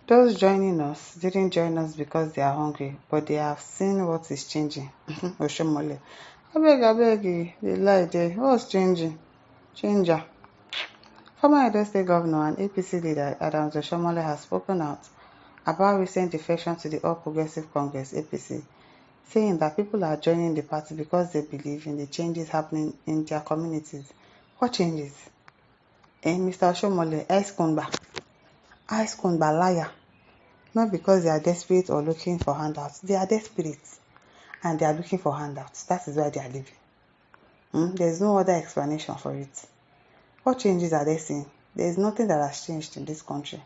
Those joining us didn't join us because they are hungry, but they have seen what is changing. Oshiomhole. Abeg, dey lie there. What's changing? Changer. Former Edo State Governor and APC leader Adams Oshiomhole has spoken out about recent defection to the All Progressive Congress (APC), saying that people are joining the party because they believe in the changes happening in their communities. What changes? Mr. Oshiomhole, Ice Kumba liar. Not because they are desperate or looking for handouts. They are desperate and they are looking for handouts. That is why they are leaving. There is no other explanation for it. What changes are they seeing? There is nothing that has changed in this country.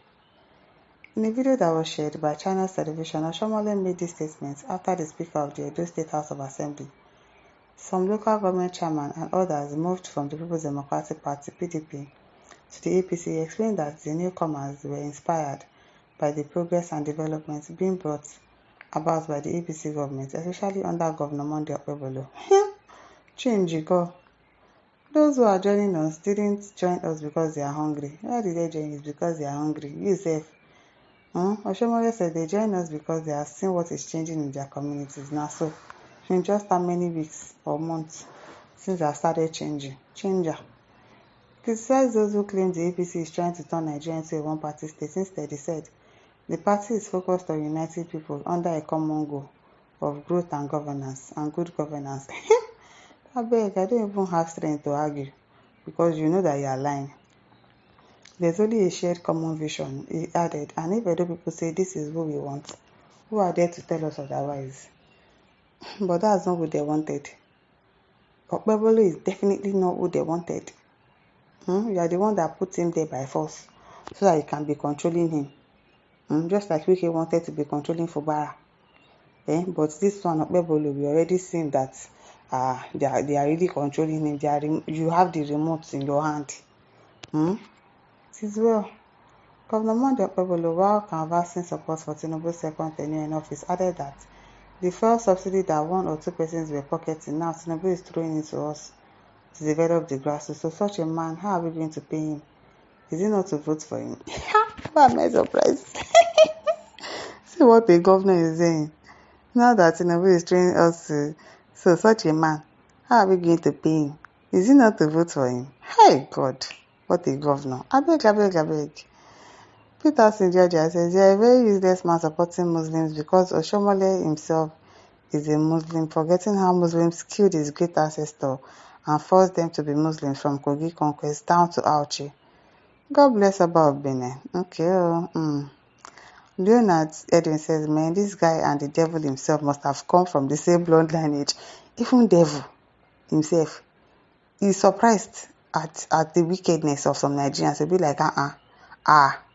In a video that was shared by China's television, Oshiomhole made these statements after the Speaker of the Edo State House of Assembly, some local government chairmen and others moved from the People's Democratic Party (PDP) to the APC. He explained that the newcomers were inspired by the progress and developments being brought about by the APC government, especially under Governor Monday Okpebholo. Change go. Those who are joining us didn't join us because they are hungry. Why did they join us? Because they are hungry. You say, Oshiomhole said they join us because they have seen what is changing in their communities. Now, so in just how many weeks or months since they have started changing? Changer. Criticize those who claim the APC is trying to turn Nigeria into a one-party state. Instead, he said, the party is focused on uniting people under a common goal of growth and governance and good governance. Abeg, I don't even have strength to argue because you know that you are lying. There's only a shared common vision, he added, and if Edo people say this is what we want, who are there to tell us otherwise? But that's not what they wanted. Okpebholo is definitely not what they wanted. You are the one that put him there by force so that you can be controlling him. Just like Wike wanted to be controlling Fubara. But this one, Okpebholo, we already seen that they are really controlling him. You have the remote in your hand. It is well. Governor Monday Okpebholo, while canvassing support for Tinubu's second tenure in office, added that the fuel subsidy that one or two persons were pocketing, now Tinubu is throwing into us to develop the grassroots. So such a man, how are we going to pay him? Is it not to vote for him? Why am I surprised? See what the governor is saying. Now that Tinubu is training us to, so such a man, how are we going to pay him? Is it not to vote for him? Hey God, what a governor. Abeg. Peterson Georgia says, you are a very useless man supporting Muslims because Oshiomhole himself is a Muslim, forgetting how Muslims killed his great ancestor and forced them to be Muslims from Kogi conquest down to Auchi. God bless Abba of Benin. Okay. Leonard Edwin says, man, this guy and the devil himself must have come from the same blood lineage. Even devil himself is surprised at the wickedness of some Nigerians. He'll be like,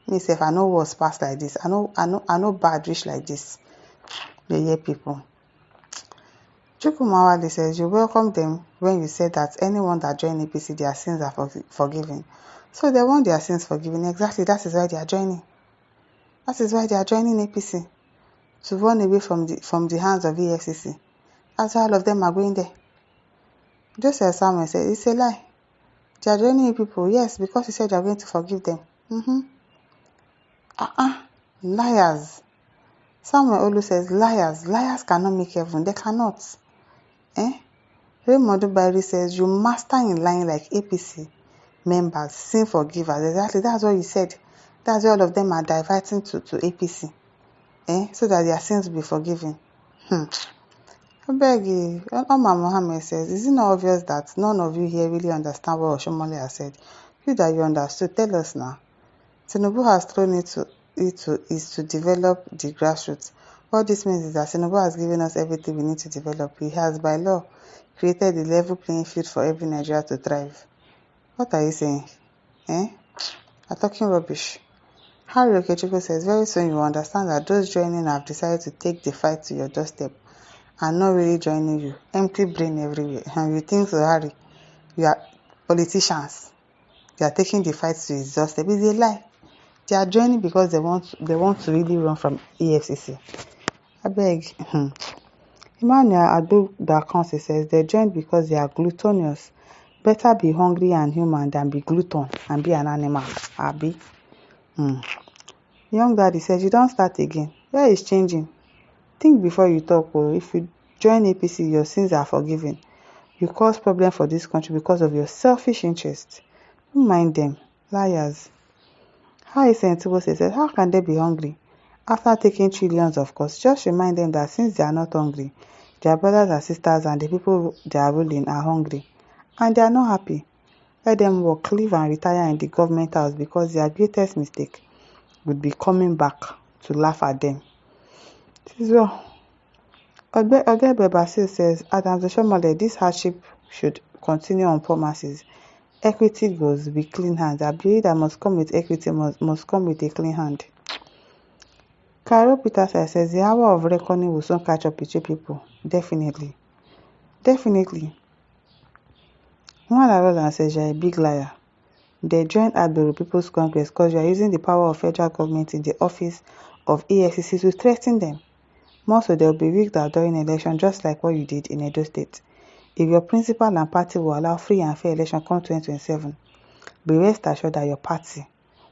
me self, I know what's past like this. I know bad reach like this. They hear people. Chukwumawale says, you welcome them when you said that anyone that joined APC, their sins are forgiven. So they want their sins forgiven. Exactly, that is why they are joining. That is why they are joining APC. To run away from the hands of EFCC. That's why all of them are going there. Joseph Samuel said, it's a lie. They are joining people, yes, because you said you are going to forgive them. Liars. Samuel Olu says, liars cannot make heaven. They cannot. Raymond Dubairi says, you master in lying like APC members, sin forgivers. Exactly, that's what you said. That's why all of them are diverting to APC. So that their sins will be forgiven. I beg you. Omar Mohammed says, is it not obvious that none of you here really understand what Oshiomhole has said? You that you understood, tell us now. Tinubu has thrown it is to develop the grassroots. What this means is that Tinubu has given us everything we need to develop. He has, by law, created a level playing field for every Nigerian to thrive. What are you saying? You're talking rubbish. Harry Okechukwu says, very soon you will understand that those joining have decided to take the fight to your doorstep and not really joining you. Empty brain everywhere. And you think so, Harry? You are politicians. They are taking the fight to his doorstep. It's a lie. They are joining because they want to really run from EFCC. I beg. Emmanuel Ado-Dakansi says they joined because they are gluttonous. Better be hungry and human than be glutton and be an animal. Abi. Young daddy says, you don't start again. Where is changing? Think before you talk. Oh, if you join APC, your sins are forgiven. You cause problem for this country because of your selfish interest. Don't mind them. Liars. How is Tinubu says, how can they be hungry? After taking trillions of course, just remind them that since they are not hungry, their brothers and sisters and the people they are ruling are hungry. And they are not happy. Let them work, live and retire in the government house because their greatest mistake would be coming back to laugh at them. This is well. Ogebe Basil says, Adams Oshiomhole, this hardship should continue on promises. Equity goes with clean hands. I believe that must come with equity, must come with a clean hand. Carol Peterson says, the hour of reckoning will soon catch up with you people. Definitely. Definitely. One Roland says, you're a big liar. They joined Agbero People's Congress because you are using the power of federal government in the office of EFCC to threaten them. More so, there will be rigged out during election, just like what you did in Edo State. If your principal and party will allow free and fair election come 2027, be rest assured that your party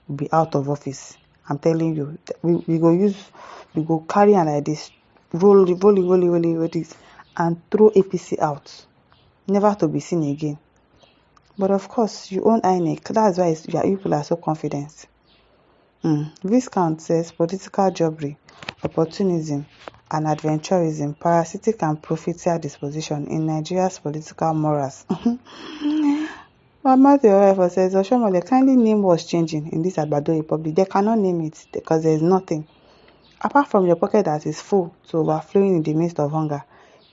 will be out of office. I'm telling you, we go carry on like this, roll this, and throw APC out, never to be seen again. But of course, you own INEC. That's why you people are so confident. Viscount says political jobbery, opportunism, and adventurism, parasitic and profiteer disposition in Nigeria's political morals. Mama Theorefa says, Oshiomhole, kindly name what's changing in this Agbado Republic. They cannot name it because there is nothing. Apart from your pocket that is full to overflowing in the midst of hunger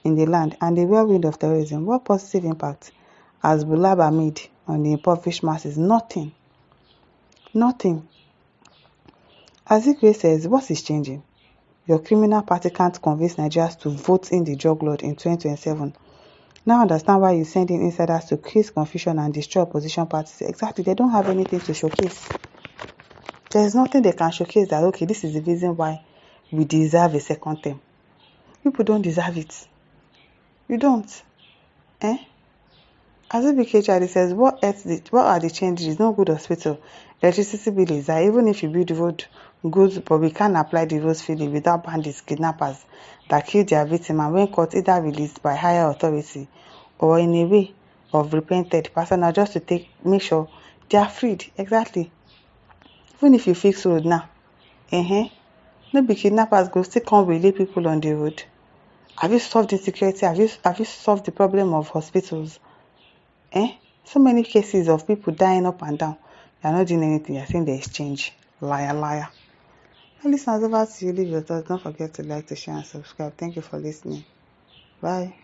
in the land and the whirlwind of terrorism, what positive impact has Bulaba made on the impoverished masses? Nothing. Nothing. Azikwe says, what is changing? Your criminal party can't convince Nigerians to vote in the drug lord in 2027. Now understand why you send in insiders to create confusion and destroy opposition parties. Exactly, they don't have anything to showcase. There's nothing they can showcase that, okay, this is the reason why we deserve a second term. People don't deserve it. You don't. Azubike says, what are the changes? No good hospital. Electricity bill is high. Even if you build the road good, but we can't apply the road feeling without bandits, kidnappers that kill their victim and when caught either released by higher authority or in a way of repented personnel just to make sure they are freed. Exactly. Even if you fix road now, no be kidnappers go still come relay people on the road. Have you solved insecurity? Have you solved the problem of hospitals? So many cases of people dying up and down. They are not doing anything. You're saying there is change. Liar, liar. Well, listeners, over to you. Leave your thoughts. Don't forget to like, to share, and subscribe. Thank you for listening. Bye.